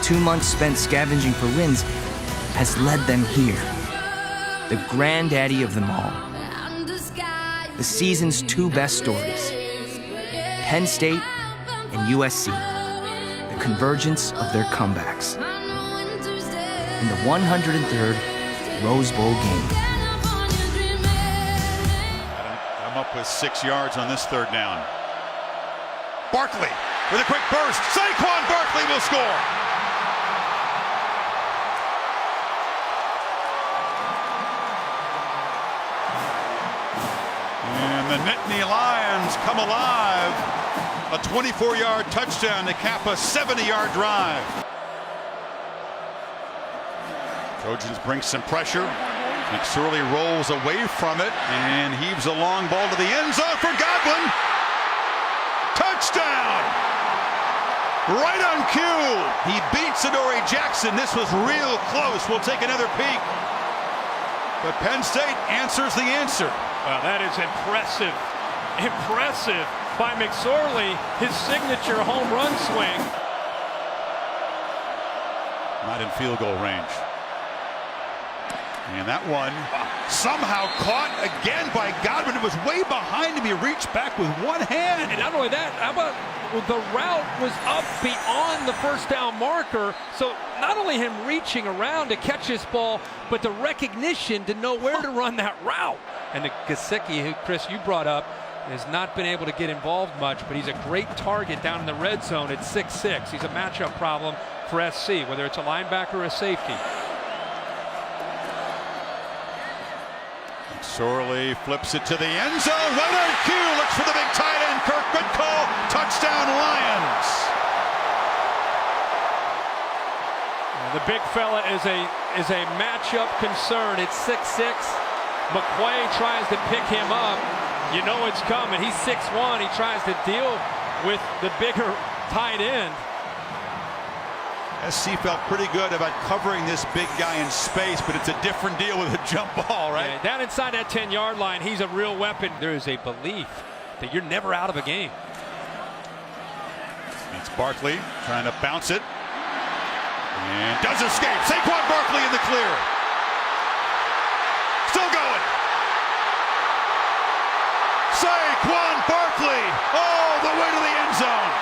2 months spent scavenging for wins has led them here. The granddaddy of them all. The season's 2 best stories. Penn State and USC. The convergence of their comebacks. In the 103rd Rose Bowl game. I'm up with 6 yards on this 3rd down. Barkley with a quick burst. Saquon Barkley will score. And the Nittany Lions come alive. A 24-yard touchdown to cap a 70-yard drive. Trojans bring some pressure. McSorley rolls away from it and heaves a long ball to the end zone for Godwin. Touchdown! Right on cue. He beats Adoree Jackson. This was real close. We'll take another peek. But Penn State answers the answer. Well, that is impressive. Impressive by McSorley. His signature home run swing. Not in field goal range. And that one somehow caught again by Godwin. It was way behind him. He reached back with one hand. And not only that, how about the route was up beyond the first down marker. So not only him reaching around to catch this ball, but the recognition to know where to run that route. And the Gesicki, who Chris you brought up, has not been able to get involved much, but he's a great target down in the red zone at 6'6". He's a matchup problem for SC, whether it's a linebacker or a safety. Sorley flips it to the end zone. Right on cue. Looks for the big tight end. Kirk, good call. Touchdown Lions. The big fella is a matchup concern. It's 6'6". McQuay tries to pick him up. You know it's coming. He's 6'1". He tries to deal with the bigger tight end. SC felt pretty good about covering this big guy in space, but it's a different deal with a jump ball, right? Yeah, down inside that 10-yard line, he's a real weapon. There is a belief that you're never out of a game. It's Barkley trying to bounce it. And does escape. Saquon Barkley in the clear. Still going. Saquon Barkley all the way to the end zone.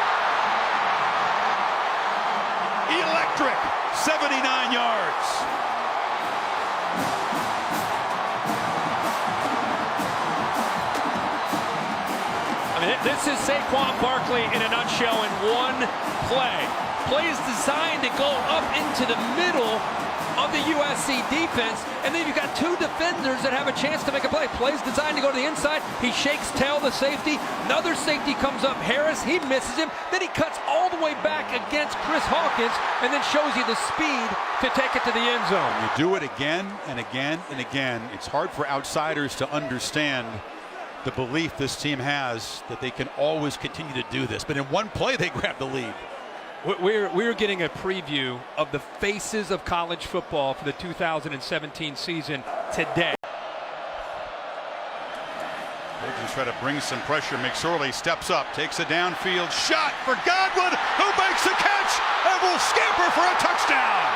Electric, 79 yards. I mean, this is Saquon Barkley in a nutshell in one play. Play is designed to go up into the middle of the USC defense, and then you've got 2 defenders that have a chance to make a play. Play's designed to go to the inside. He shakes tail the safety. Another safety comes up, Harris. He misses him. Then he cuts all the way back against Chris Hawkins and then shows you the speed to take it to the end zone. You do it again and again and again. It's hard for outsiders to understand the belief this team has that they can always continue to do this. But in one play, they grab the lead. We're getting a preview of the faces of college football for the 2017 season today. Trojans try to bring some pressure. McSorley steps up, takes a downfield shot for Godwin, who makes the catch and will scamper for a touchdown.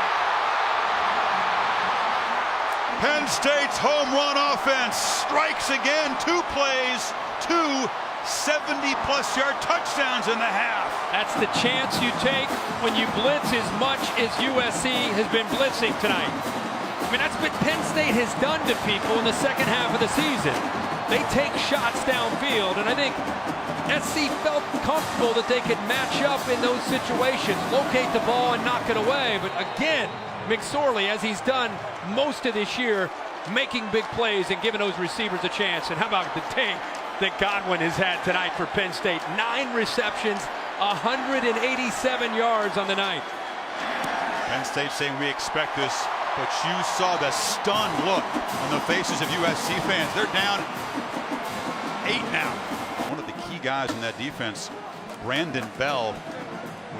Penn State's home run offense strikes again. 2 plays, 2 70-plus yard touchdowns in the half. That's the chance you take when you blitz as much as USC has been blitzing tonight. I mean, that's what Penn State has done to people in the second half of the season. They take shots downfield, and I think SC felt comfortable that they could match up in those situations, locate the ball and knock it away. But again, McSorley, as he's done most of this year, making big plays and giving those receivers a chance. And how about the tank that Godwin has had tonight for Penn State? 9 receptions, 187 yards on the night. Penn State saying we expect this, but you saw the stunned look on the faces of USC fans. They're down 8 now. One of the key guys in that defense, Brandon Bell,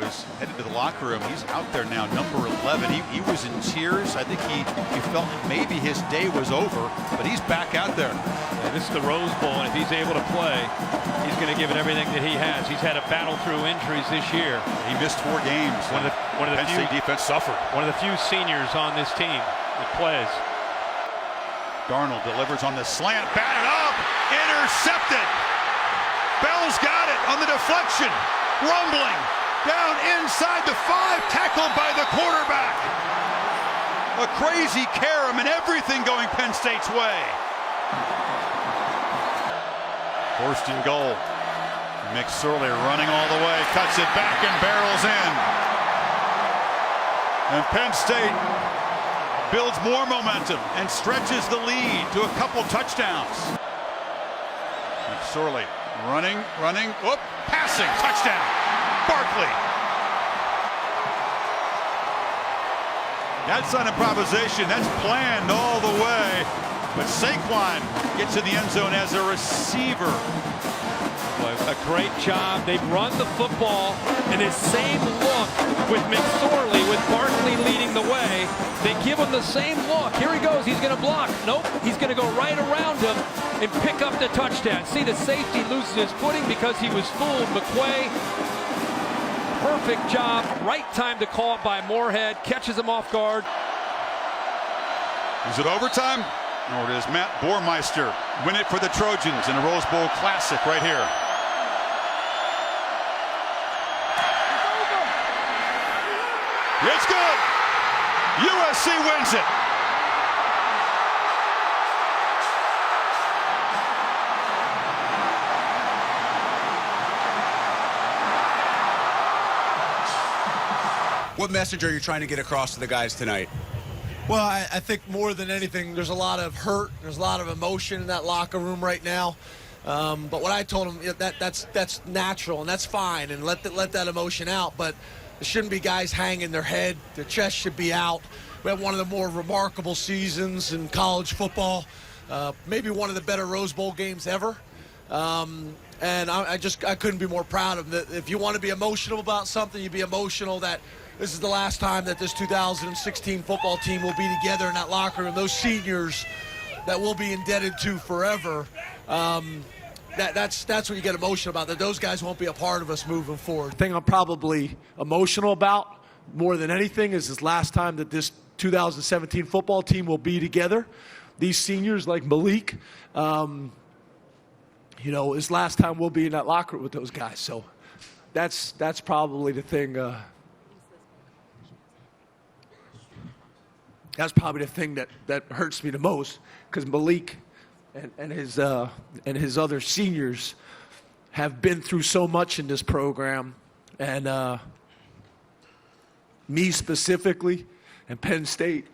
was headed to the locker room. He's out there now, number 11. He was in tears. I think he felt maybe his day was over, but he's back out there. Yeah, this is the Rose Bowl, and if he's able to play, he's going to give it everything that he has. He's had to battle through injuries this year. He missed 4 games. One of the Penn State defense suffered. One of the few seniors on this team that plays. Darnold delivers on the slant, batted up, intercepted. Bell's got it on the deflection, rumbling down inside the 5, tackled by the quarterback. A crazy carom and everything going Penn State's way. First and goal. McSorley running all the way, cuts it back and barrels in. And Penn State builds more momentum and stretches the lead to a couple touchdowns. McSorley running, passing, touchdown. Barkley. That's not improvisation, that's planned all the way. But Saquon gets in the end zone as a receiver. A great job. They've run the football in his same look with McSorley, with Barkley leading the way. They give him the same look. Here he goes. He's going to block. Nope. He's going to go right around him and pick up the touchdown. See, the safety loses his footing because he was fooled. McQuay, perfect job. Right time to call it by Moorhead. Catches him off guard. Is it overtime? No, it is. Matt Bormeister win it for the Trojans in a Rose Bowl Classic right here. It's good. USC wins it. What message are you trying to get across to the guys tonight? Well, I think more than anything, there's a lot of hurt, there's a lot of emotion in that locker room right now. But what I told them, that's natural and that's fine, and let that emotion out. But there shouldn't be guys hanging their head. Their chest should be out. We had one of the more remarkable seasons in college football, maybe one of the better Rose Bowl games ever. And I couldn't be more proud of them. If you want to be emotional about something, you be emotional that this is the last time that this 2016 football team will be together in that locker room. Those seniors that we'll be indebted to forever, that's what you get emotional about, that those guys won't be a part of us moving forward. The thing I'm probably emotional about more than anything is this last time that this 2017 football team will be together. These seniors like Malik, this last time we'll be in that locker room with those guys. So that's probably the thing. That's probably the thing that hurts me the most, because Malik and his other seniors have been through so much in this program, and me specifically, and Penn State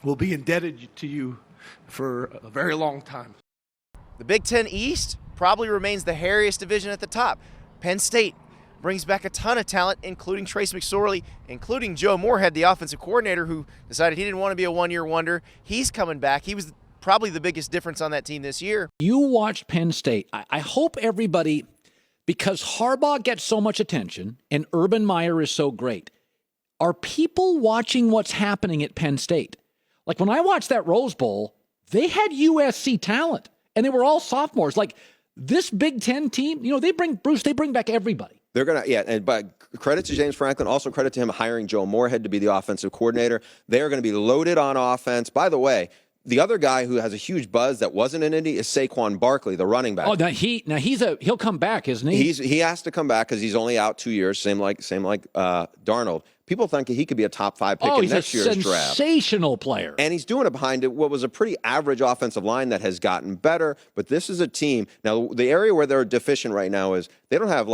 will be indebted to you for a very long time. The Big Ten East probably remains the hairiest division at the top. Penn State brings back a ton of talent, including Trace McSorley, including Joe Moorhead, the offensive coordinator, who decided he didn't want to be a one-year wonder. He's coming back. He was probably the biggest difference on that team this year. You watched Penn State. I hope everybody, because Harbaugh gets so much attention and Urban Meyer is so great, are people watching what's happening at Penn State? Like when I watched that Rose Bowl, they had USC talent, and they were all sophomores. Like this Big Ten team, they bring back everybody. They're going to, but credit to James Franklin, also credit to him hiring Joe Moorhead to be the offensive coordinator. They are going to be loaded on offense. By the way, the other guy who has a huge buzz that wasn't in Indy is Saquon Barkley, the running back. Oh, he'll come back, isn't he? He has to come back because he's only out 2 years, same like Darnold. People think he could be a top 5 pick in next year's draft. He's a sensational player. And he's doing it behind what was a pretty average offensive line that has gotten better. But this is a team. Now, the area where they're deficient right now is they don't have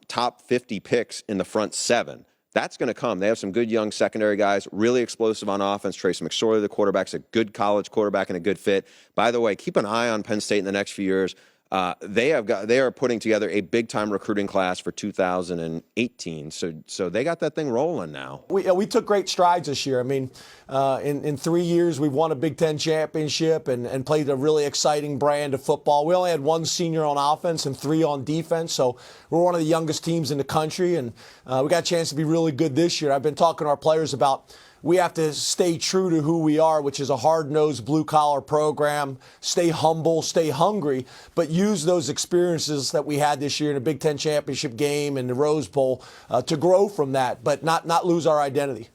top 50 picks in the front 7. That's going to come. They have some good young secondary guys, really explosive on offense. Trace McSorley, the quarterback's a good college quarterback and a good fit. By the way, keep an eye on Penn State in the next few years. They are putting together a big-time recruiting class for 2018. So they got that thing rolling now. We took great strides this year. I mean, in 3 years, we've won a Big Ten championship and played a really exciting brand of football. We only had 1 senior on offense and 3 on defense, so we're one of the youngest teams in the country, and we got a chance to be really good this year. I've been talking to our players about we have to stay true to who we are, which is a hard-nosed blue-collar program, stay humble, stay hungry, but use those experiences that we had this year in a Big Ten championship game and the Rose Bowl to grow from that, but not lose our identity.